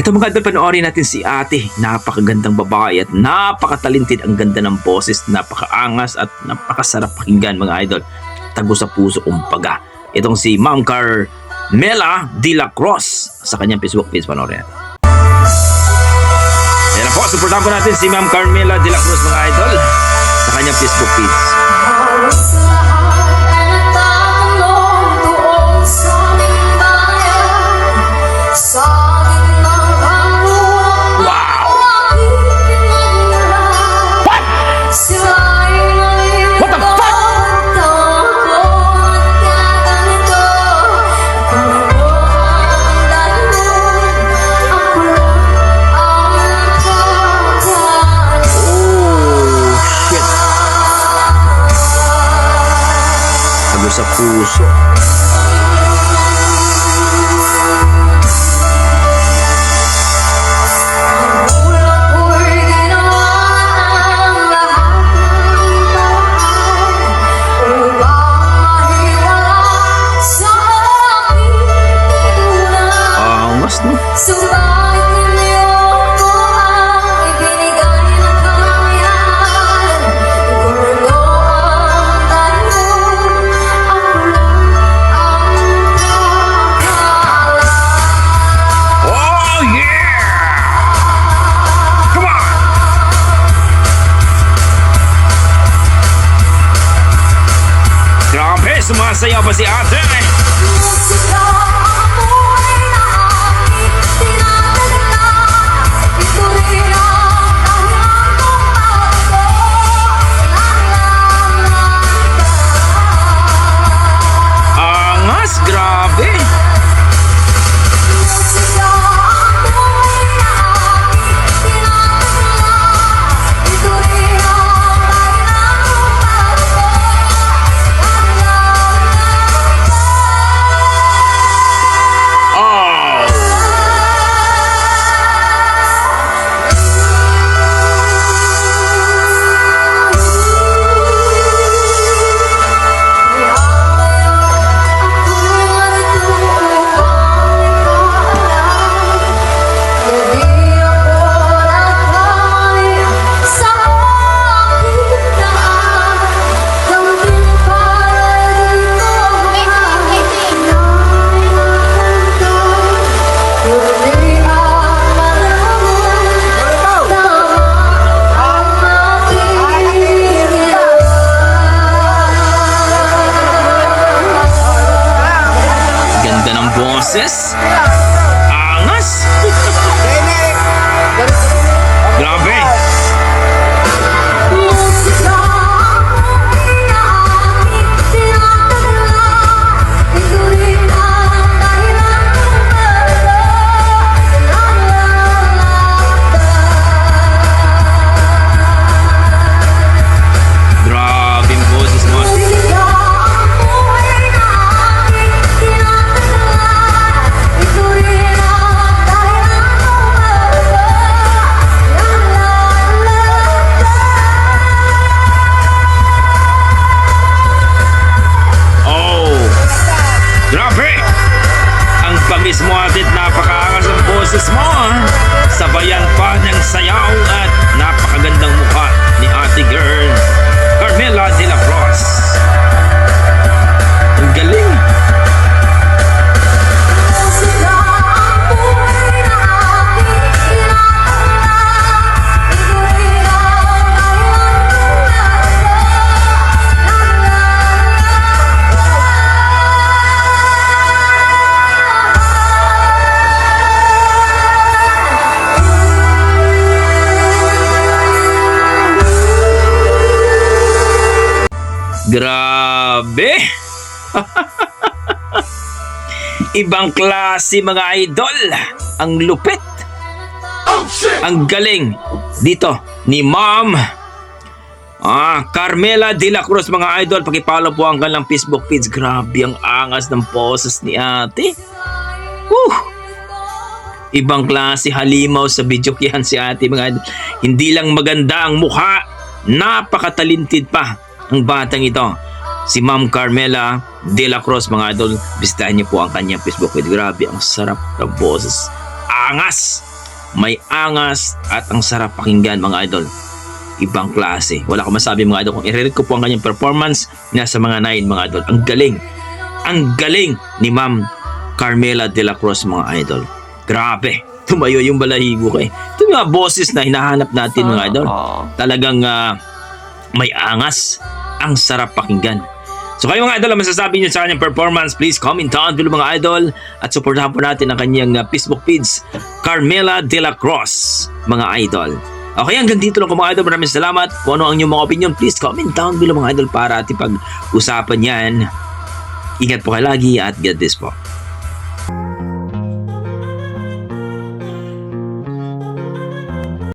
Ito mga idol, panoorin natin si ate. Napakagandang babae at napakatalented. Ang ganda ng boses, napakaangas at napakasarap pakinggan mga idol. Tago sa puso kumbaga. Itong si Ma'am Carmela de la Cruz sa kanyang Facebook page, panoorin natin. Ayan na po, supportan po natin si Ma'am Carmela de la Cruz mga idol sa kanyang Facebook page. Sa puso. Angas no? Sumasayaw ba si ate? Angas, grabe. Boses? Angas? Grabe! Grabing boses mo. Pagis mo atit, napakaangas ang boses mo. Sabayan pa ng sayaw at napakagandang mukha ni ate girl Carmela de la Cruz. Ang galing. Grabe! Ibang klase mga idol. Ang lupit. Ang galing dito ni Ma'am Carmela de la Cruz mga idol. Pakipollow po ang kanilang Facebook page. Grabe ang angas ng poses ni ate. Ibang klase, halimaw sa video yan si ate mga idol. Hindi lang maganda ang mukha, napakatalented pa ang batang ito. Si Ma'am Carmela de la Cruz mga idol. Bisitahin niyo po ang kanyang Facebook page. Grabe ang sarap ng boses. Angas! may angas at ang sarap pakinggan mga idol. Ibang klase. Wala akong masabi mga idol. Kung i-rate ko po ang kanyang performance, nasa mga 9 mga idol. Ang galing. Ang galing ni Ma'am Carmela de la Cruz mga idol. Grabe. Tumayo yung balahibo ko eh. Ito yung mga boses na hinahanap natin mga idol. Talagang may angas. Ang sarap pakinggan. So kayo mga idol, ang masasabi nyo sa kanyang performance, please comment down below mga idol at supportahan po natin ang kanyang Facebook page, Carmela de la Cruz mga idol. Okay, hanggang dito lang po mga idol. Maraming salamat. Kung ano ang inyong mga opinion, please comment down below mga idol para ating pag-usapan yan. Ingat po kayo lagi at God bless po.